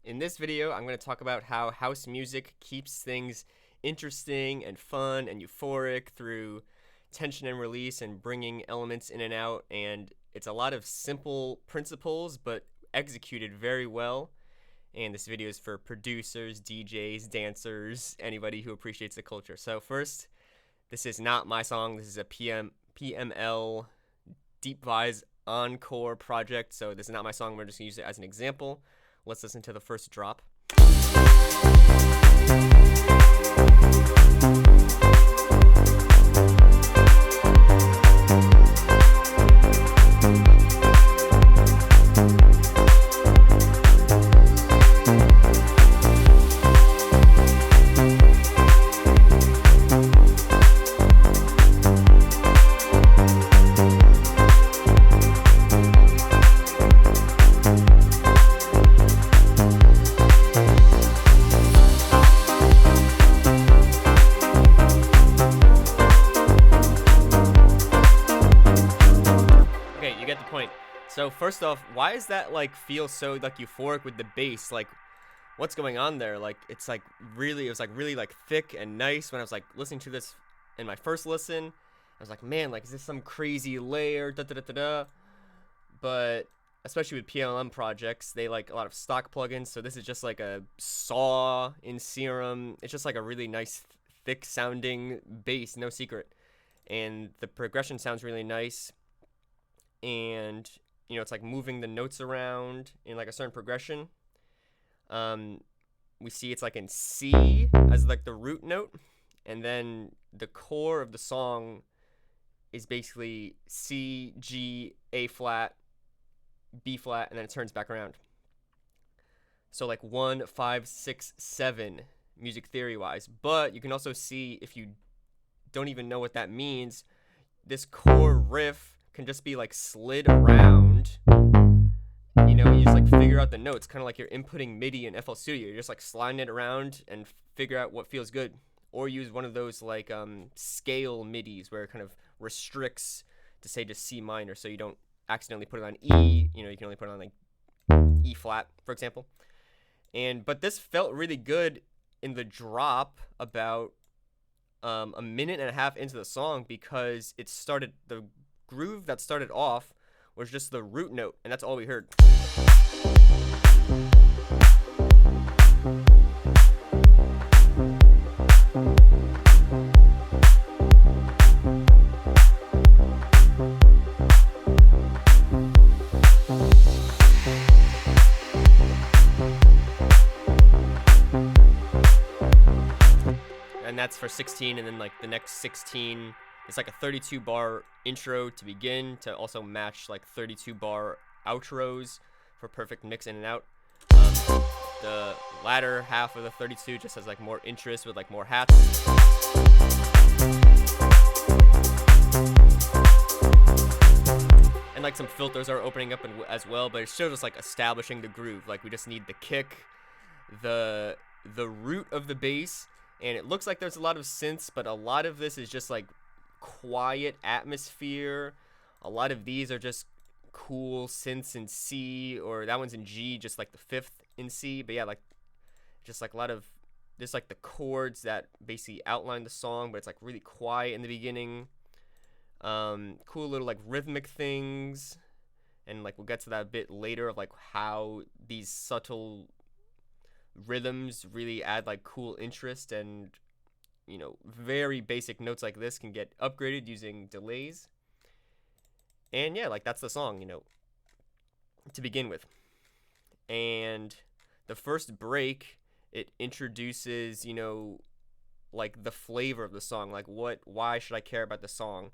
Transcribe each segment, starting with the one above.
In this video, I'm going to talk about how house music keeps things interesting and fun and euphoric through tension and release and bringing elements in and out. And it's a lot of simple principles, but executed very well. And this video is for producers, DJs, dancers, anybody who appreciates the culture. So first, this is not my song. This is a PML Deep Vibes Encore project. So this is not my song. We're just going to use it as an example. Let's listen to the first drop. You get the point. So first off, why is that feel so euphoric with the bass? What's going on there? It was really thick and nice. When I was listening to this in my first listen, I was like, man, is this some crazy layer? Da da da da da. But especially with PLM projects, they like a lot of stock plugins. So this is just like a saw in Serum. It's just like a really nice thick sounding bass, no secret. And the progression sounds really nice. And it's like moving the notes around in a certain progression. We see it's in C as the root note, and then the core of the song is basically C, G, A flat, B flat, and then it turns back around. So 1, 5, 6, 7 music theory wise. But you can also see, if you don't even know what that means, this core riff can just be slid around. You just figure out the notes, kind of like you're inputting MIDI in FL Studio. You're just sliding it around and figure out what feels good. Or use one of those scale MIDIs where it kind of restricts to say just C minor, so you don't accidentally put it on E. You can only put it on E flat, for example. But this felt really good in the drop about a minute and a half into the song, because the groove that started off was just the root note, and that's all we heard. And that's for 16, and then the next 16, it's a 32 bar intro to begin, to also match 32 bar outros for perfect mix in and out. The latter half of the 32 just has more interest with more hats. And some filters are opening up as well, but it's still just establishing the groove. We just need the kick, the root of the bass, and it looks like there's a lot of synths, but a lot of this is just quiet atmosphere. A lot of these are just cool synths in C, or that one's in G, just the fifth in C. But yeah, just a lot of there's the chords that basically outline the song, but it's really quiet in the beginning. Cool little rhythmic things, and we'll get to that a bit later of how these subtle rhythms really add cool interest, and very basic notes like this can get upgraded using delays. And yeah, that's the song, to begin with. And the first break, it introduces, the flavor of the song. Why should I care about the song?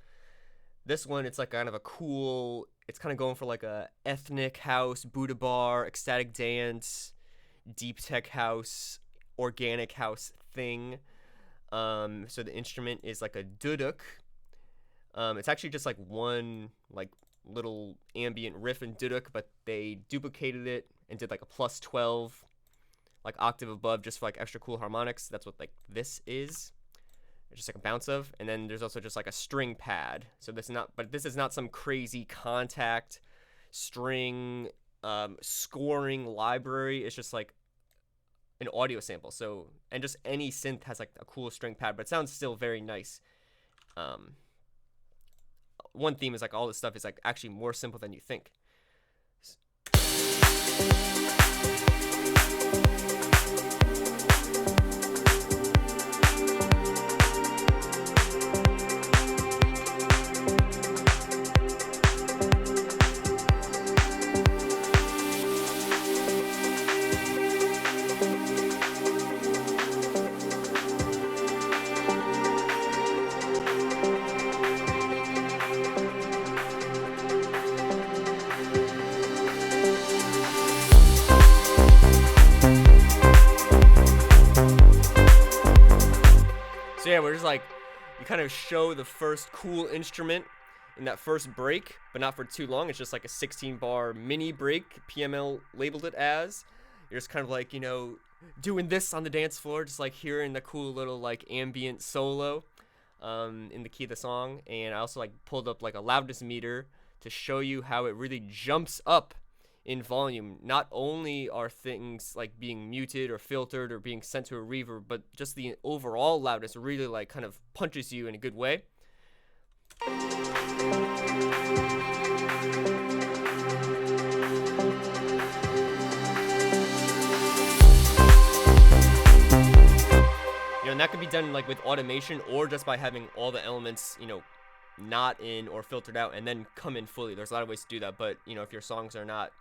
This one, it's kind of a cool, it's kind of going for a ethnic house, Buddha bar, ecstatic dance, deep tech house, organic house thing. So the instrument is a duduk. It's actually just one little ambient riff in duduk, but they duplicated it and did a plus 12 octave above, just for extra cool harmonics. That's what this is. It's just a bounce of, and then there's also just a string pad. So this is not some crazy contact string scoring library. It's just an audio sample. So, and just any synth has like a cool string pattern, but it sounds still very nice. One theme is like all this stuff is like actually more simple than you think. So yeah, we're just like, you kind of show the first cool instrument in that first break, but not for too long. It's just like a 16-bar mini break, PML labeled it as. You're just kind of like, you know, doing this on the dance floor, just like hearing the cool little like ambient solo in the key of the song. And I also like pulled up like a loudness meter to show you how it really jumps up in volume. Not only are things like being muted or filtered or being sent to a reverb, but just the overall loudness really like kind of punches you in a good way. You know, and that could be done like with automation or just by having all the elements, you know, not in or filtered out and then come in fully. There's a lot of ways to do that, but you know, if your songs are not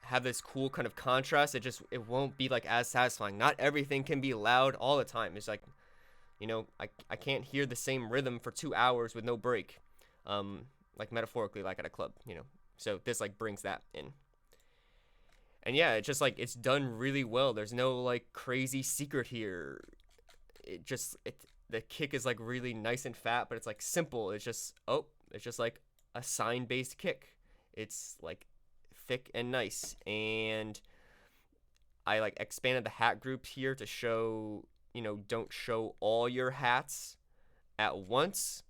have this cool kind of contrast, it won't be like as satisfying. Not everything can be loud all the time. It's like, you know, I can't hear the same rhythm for 2 hours with no break, like metaphorically, like at a club, you know. So this like brings that in. And yeah, it's just like it's done really well. There's no like crazy secret here. The kick is like really nice and fat, but it's like simple. It's just like a sine-based kick. It's like thick and nice. And I like expanded the hat group here to show, you know, don't show all your hats at once.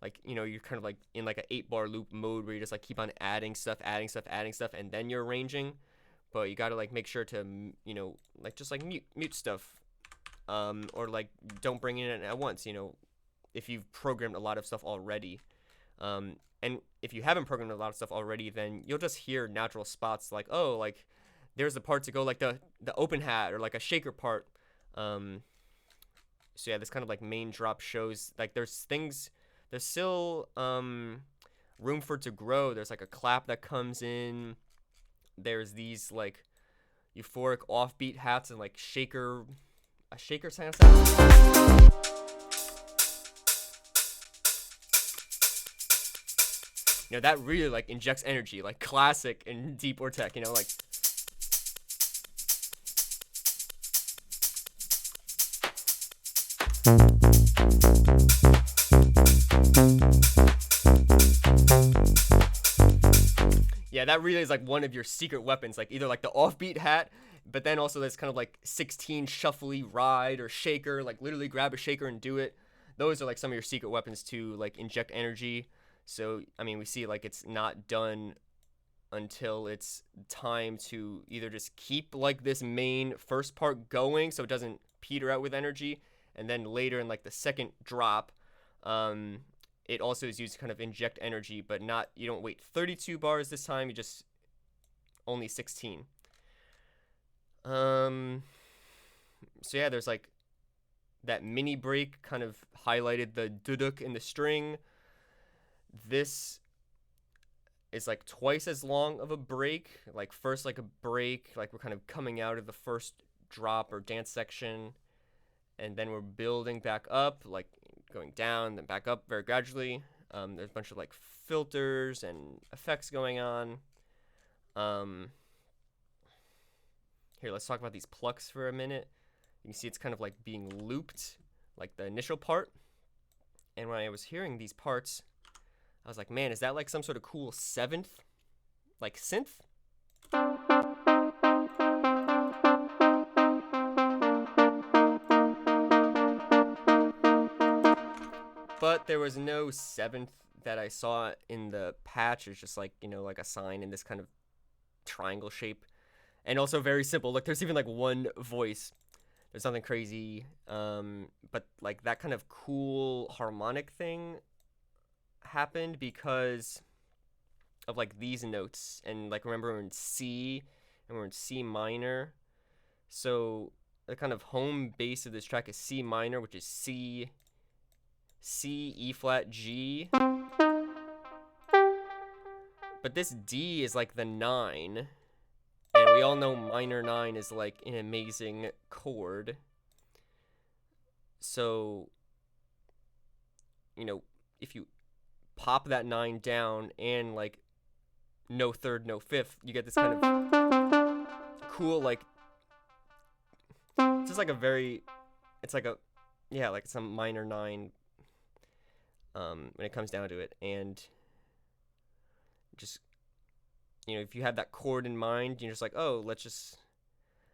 Like, you know, you're kind of like in like an 8-bar loop mode where you just like keep on adding stuff, and then you're arranging. But you gotta like make sure to, you know, like just like mute stuff, or like don't bring it in at once, you know, if you've programmed a lot of stuff already. And if you haven't programmed a lot of stuff already, then you'll just hear natural spots like, oh, like there's the part to go like the open hat or like a shaker part. So yeah, this kind of like main drop shows like there's still room for it to grow. There's like a clap that comes in. There's these like euphoric offbeat hats and like a shaker sound. You know, that really like injects energy, like classic and deep or tech, you know, like. Yeah, that really is like one of your secret weapons, like either like the offbeat hat, but then also this kind of like 16 shuffly ride or shaker, like literally grab a shaker and do it. Those are like some of your secret weapons to like inject energy. So, I mean, we see like it's not done until it's time to either just keep like this main first part going so it doesn't peter out with energy, and then later in like the second drop, it also is used to kind of inject energy, but not, you don't wait 32 bars this time, you just only 16. So yeah, there's like that mini break kind of highlighted the duduk in the string. This is like twice as long of a break. Like first like a break, like we're kind of coming out of the first drop or dance section, and then we're building back up, like going down, then back up very gradually. There's a bunch of like filters and effects going on. Here, let's talk about these plucks for a minute. You can see it's kind of like being looped, like the initial part. And when I was hearing these parts, I was like, man, is that like some sort of cool 7th, like synth? But there was no 7th that I saw in the patch. It's just like, you know, like a sign in this kind of triangle shape. and also very simple. Look, there's even like one voice. There's nothing crazy, but like that kind of cool harmonic thing happened because of like these notes. And like remember, we're in C and we're in C minor, so the kind of home base of this track is C minor, which is C, E flat, G. But this D is like the 9, and we all know minor 9 is like an amazing chord. So, you know, if you pop that 9 down and like no third, no fifth, you get this kind of cool, like, it's just like a very, it's like a, yeah, like some minor 9 when it comes down to it. And just, you know, if you have that chord in mind, you're just like, oh, let's just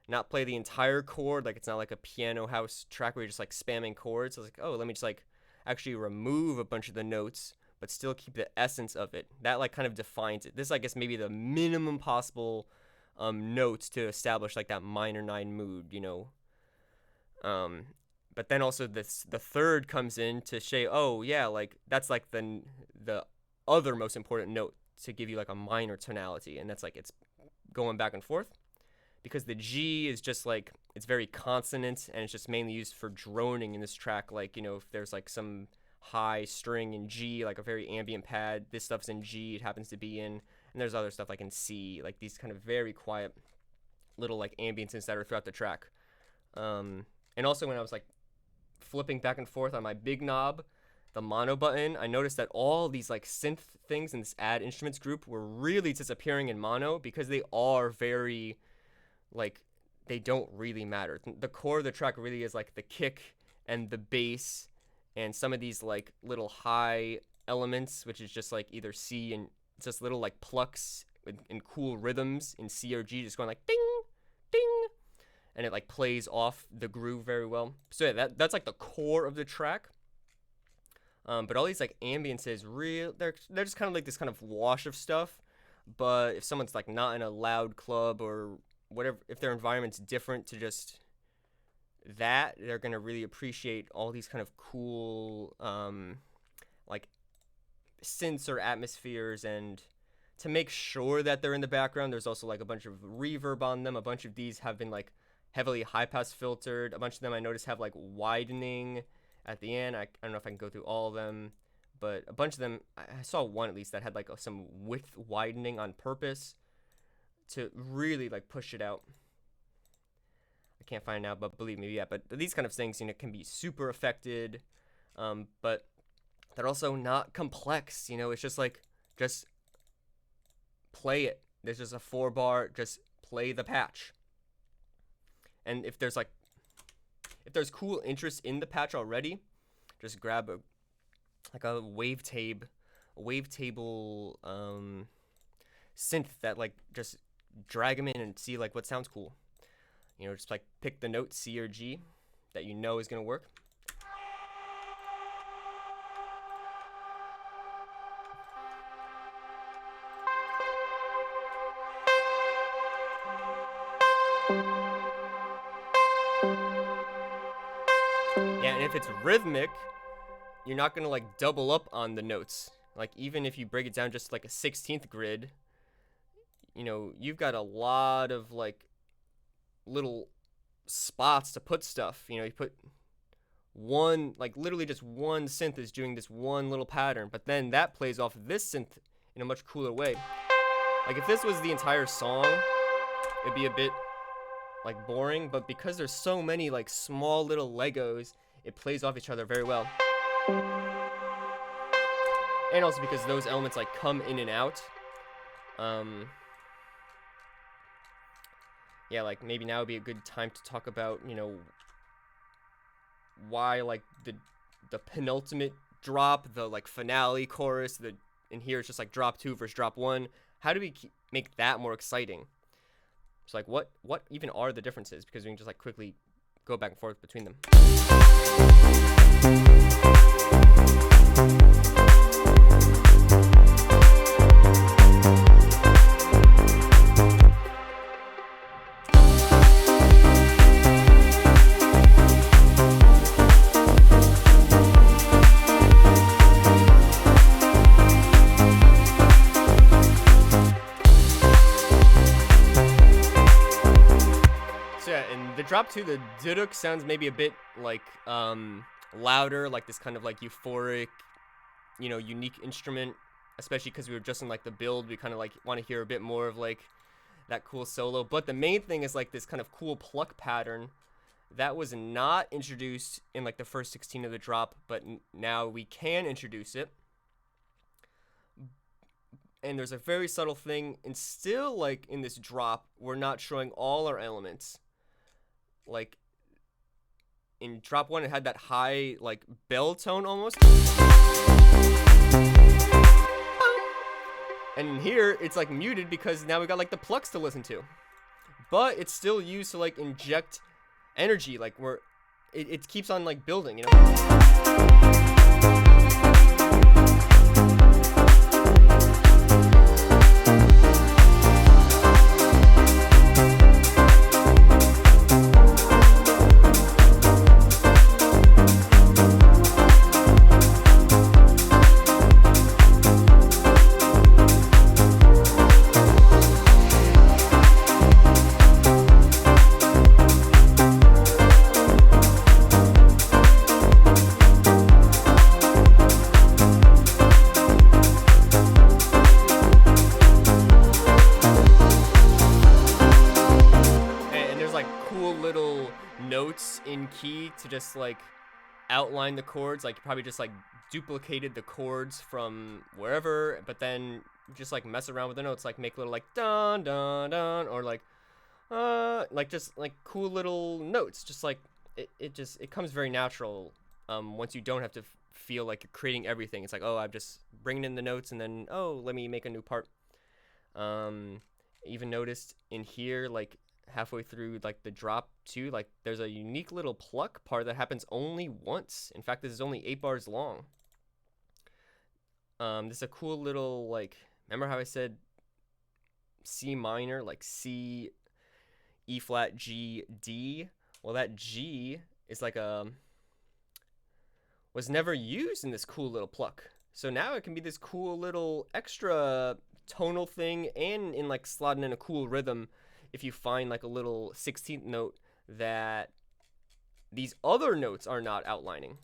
not play the entire chord. Like, it's not like a piano house track where you're just like spamming chords. So it's like, oh, let me just like actually remove a bunch of the notes but still keep the essence of it. That like kind of defines it. This, I guess, maybe the minimum possible notes to establish like that minor 9 mood, you know. But then also the third comes in to say, oh yeah, like that's like the other most important note to give you like a minor tonality, and that's like it's going back and forth, because the G is just like, it's very consonant, and it's just mainly used for droning in this track. Like, you know, if there's like some high string in G, like a very ambient pad, this stuff's in G, it happens to be in, and there's other stuff like in C, like these kind of very quiet little like ambiences that are throughout the track. And also when I was like flipping back and forth on my big knob, the mono button, I noticed that all these like synth things in this add instruments group were really disappearing in mono, because they are very, like, they don't really matter. The core of the track really is like the kick and the bass and some of these like little high elements, which is just like either C, and it's just little like plucks in cool rhythms in C or G, just going like ding, ding, and it like plays off the groove very well. So yeah, that's like the core of the track. But all these like ambiences, they're just kind of like this kind of wash of stuff. But if someone's like not in a loud club or whatever, if their environment's different to just that, they're gonna really appreciate all these kind of cool like synths or atmospheres. And to make sure that they're in the background, there's also like a bunch of reverb on them. A bunch of these have been like heavily high pass filtered. A bunch of them I noticed have like widening at the end. I don't know if I can go through all of them, but a bunch of them, I saw one at least that had like some width widening on purpose to really like push it out. I can't find it now, but believe me, yeah. But these kind of things, you know, can be super affected, but they're also not complex. You know, it's just like, just play it. There's just a 4-bar, just play the patch. And if there's cool interest in the patch already, just grab a wavetable synth that like just drag them in and see like what sounds cool. You know, just like pick the note C or G that you know is gonna work. Yeah, and if it's rhythmic, you're not gonna like double up on the notes. Like, even if you break it down just like a 16th grid, you know, you've got a lot of like little spots to put stuff. You know, you put one, like literally just one synth is doing this one little pattern, but then that plays off of this synth in a much cooler way. Like, if this was the entire song, it'd be a bit like boring, but because there's so many like small little Legos, it plays off each other very well. And also because those elements like come in and out. Yeah, like maybe now would be a good time to talk about, you know, why like the penultimate drop, the like finale chorus, in here it's just like drop 2 versus drop 1. How do we make that more exciting? So like what even are the differences? Because we can just like quickly go back and forth between them. the drop 2, the duduk sounds maybe a bit like louder, like this kind of like euphoric, you know, unique instrument, especially because we were just in like the build. We kind of like want to hear a bit more of like that cool solo. But the main thing is like this kind of cool pluck pattern that was not introduced in like the first 16 of the drop, but now we can introduce it. And there's a very subtle thing, and still like in this drop, we're not showing all our elements. Like in drop 1, it had that high like bell tone almost. And in here, it's like muted because now we got like the plucks to listen to. But it's still used to like inject energy, like it keeps on like building, you know? Notes in key to just like outline the chords, like you probably just like duplicated the chords from wherever, but then just like mess around with the notes, like make little like dun dun dun, or like just like cool little notes, just like it comes very natural once you don't have to feel like you're creating everything. It's like, oh, I'm just bringing in the notes and then, oh, let me make a new part. Even noticed in here, like halfway through like the drop 2, like there's a unique little pluck part that happens only once. In fact, this is only 8 bars long. This is a cool little, like, remember how I said C minor, like C, E flat, G, D? Well, that G is like was never used in this cool little pluck. So now it can be this cool little extra tonal thing, and in like slotting in a cool rhythm if you find like a little 16th note that these other notes are not outlining.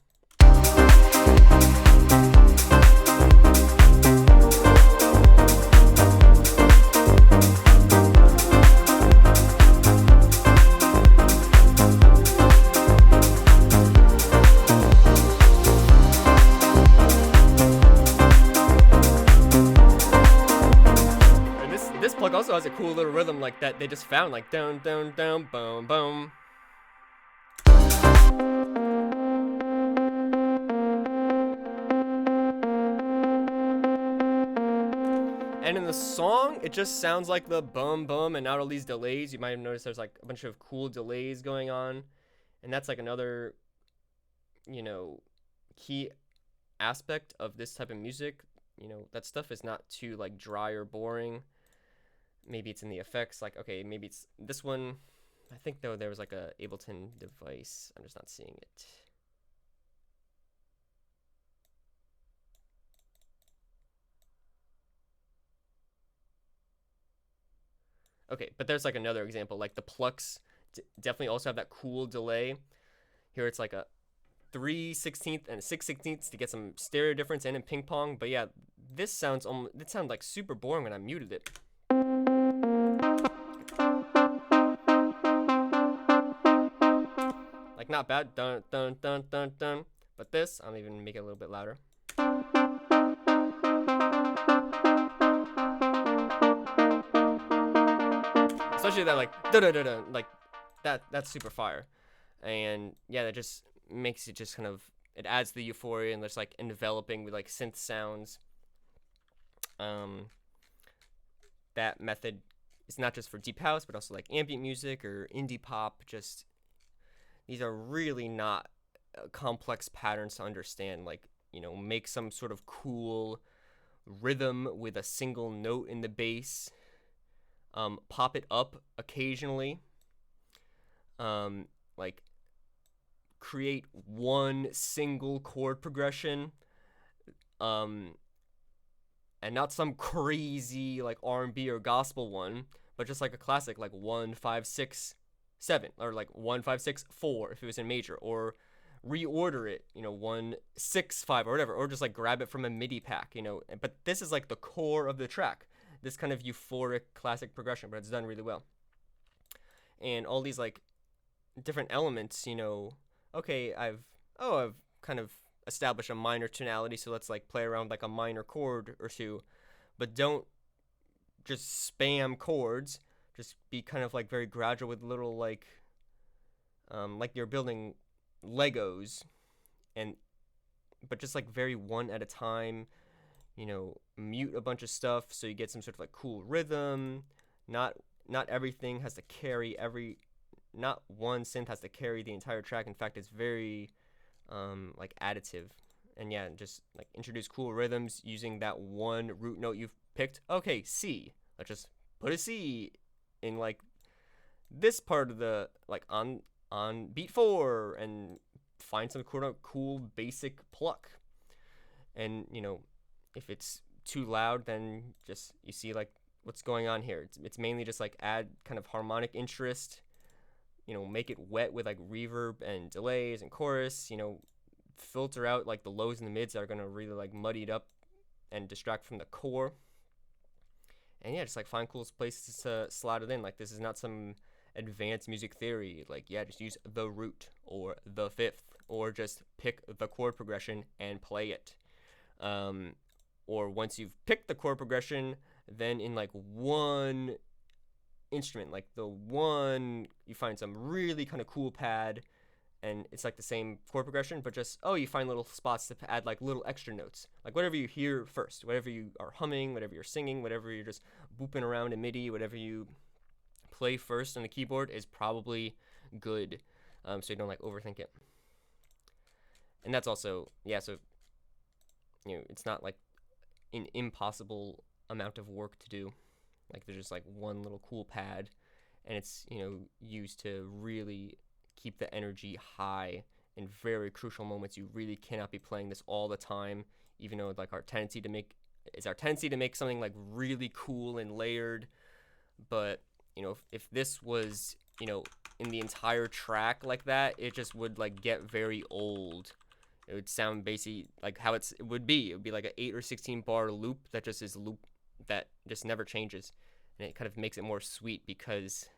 This plug also has a cool little rhythm like that they just found, like down, down, down, boom, boom. And in the song, it just sounds like the bum bum and not all these delays. You might have noticed there's like a bunch of cool delays going on. And that's like another, you know, key aspect of this type of music. You know, that stuff is not too like dry or boring. Maybe it's in the effects, like, okay, maybe it's this one. I think though there was like a Ableton device. I'm just not seeing it. Okay, but there's like another example, like the plucks definitely also have that cool delay. Here it's like a 3/16 and a 6/16 to get some stereo difference and in ping pong. But yeah, this sounds like super boring when I muted it. Like not bad, dun dun dun dun dun. But this, I'll even make it a little bit louder. Especially that like da da da da, like that's super fire. And yeah, that just makes it just kind of, it adds the euphoria and just like enveloping with like synth sounds. That method is not just for deep house, but also like ambient music or indie pop. Just these are really not complex patterns to understand. Like, you know, make some sort of cool rhythm with a single note in the bass. Pop it up occasionally. Like create one single chord progression, and not some crazy like R&B or gospel one, but just like a classic, like 1 5 6 7, or like 1 5 6 4 if it was in major, or reorder it, 1 6 5 or whatever, or just like grab it from a MIDI pack, But this is like the core of the track, this kind of euphoric classic progression, but it's done really well. And all these like different elements, okay, I've kind of established a minor tonality, so let's like play around like a minor chord or two, but don't just spam chords. Just be kind of like very gradual with little like you're building Legos, but just like very one at a time. Mute a bunch of stuff so you get some sort of like cool rhythm. Not everything has to carry not one synth has to carry the entire track. In fact, it's very like additive. And yeah, just like introduce cool rhythms using that one root note you've picked. Okay, C. Let's just put a C in like this part of the like on beat 4, and find some cool basic pluck. And if it's too loud, then just you see like what's going on here. It's mainly just like add kind of harmonic interest, make it wet with like reverb and delays and chorus, filter out like the lows and the mids that are going to really like muddy it up and distract from the core. And yeah, just like find cool places to slot it in. Like this is not some advanced music theory. Like, yeah, just use the root or the fifth, or just pick the chord progression and play it. Or once you've picked the chord progression, then in like one instrument, like the one, you find some really kind of cool pad, and it's like the same chord progression, but just, you find little spots to add like little extra notes. Like whatever you hear first, whatever you are humming, whatever you're singing, whatever you're just booping around in MIDI, whatever you play first on the keyboard is probably good, so you don't like overthink it. And that's also, so it's not like an impossible amount of work to do. Like there's just like one little cool pad, and it's used to really keep the energy high in very crucial moments. You really cannot be playing this all the time, even though like our tendency to make something like really cool and layered. But if this was in the entire track like that, it just would like get very old. It would sound basically like how it would be. It would be like an 8 or 16 bar loop that just is loop that just never changes, and it kind of makes it more sweet because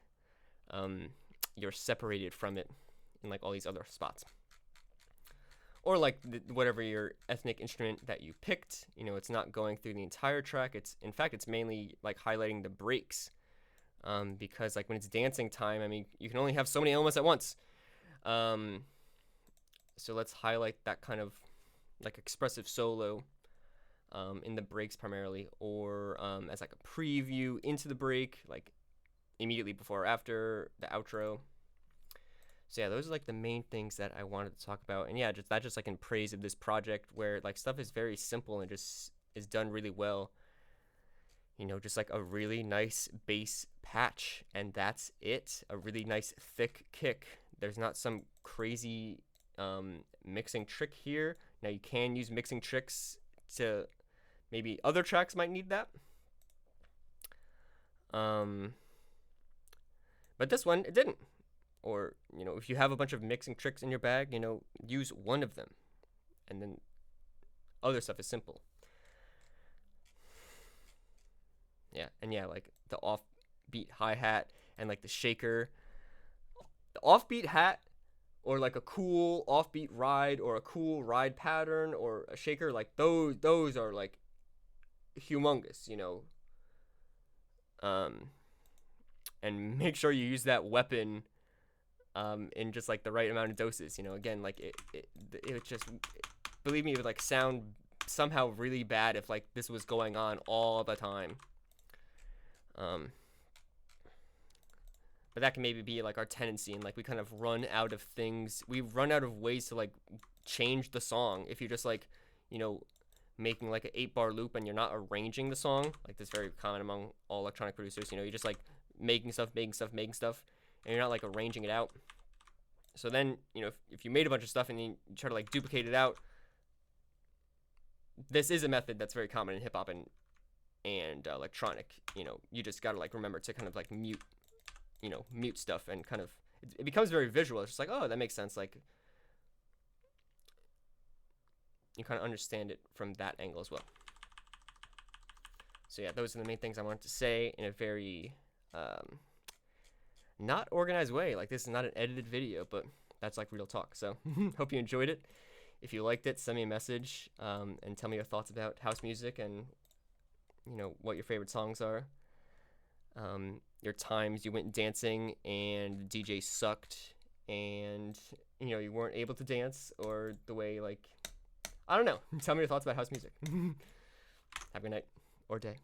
you're separated from it in like all these other spots. Or like whatever your ethnic instrument that you picked, it's not going through the entire track. In fact, it's mainly like highlighting the breaks, because like when it's dancing time, I mean, you can only have so many elements at once. So let's highlight that kind of like expressive solo in the breaks primarily, or as like a preview into the break, like immediately before or after the outro. So yeah, those are like the main things that I wanted to talk about. And yeah, just like in praise of this project, where like stuff is very simple and just is done really well. Just like a really nice bass patch, and that's it. A really nice thick kick. There's not some crazy mixing trick here. Now you can use mixing tricks to maybe other tracks might need that. But this one, it didn't. Or, if you have a bunch of mixing tricks in your bag, use one of them. And then other stuff is simple. Yeah, and yeah, like the offbeat hi-hat and like the shaker. The offbeat hat, or like a cool offbeat ride, or a cool ride pattern, or a shaker, like those are like humongous, and make sure you use that weapon in just like the right amount of doses. Again, like it would just, believe me, it would like sound somehow really bad if like this was going on all the time. But that can maybe be like our tendency, and like we kind of run out of things. We run out of ways to like change the song. If you're just like, making like an 8-bar loop and you're not arranging the song, like this is very common among all electronic producers. You're just like making stuff, and you're not like arranging it out. So then, if you made a bunch of stuff and you try to like duplicate it out, this is a method that's very common in hip hop and electronic. You just gotta like remember to kind of like mute stuff and kind of it becomes very visual. It's just like, oh, that makes sense. Like, you kind of understand it from that angle as well. So yeah, those are the main things I wanted to say in a very not organized way. Like, this is not an edited video, but that's like real talk. So hope you enjoyed it. If you liked it, send me a message and tell me your thoughts about house music and, you know, what your favorite songs are. Your times you went dancing and the DJ sucked and, you know, you weren't able to dance, or the way, like, I don't know. Tell me your thoughts about house music. Have a good night or day.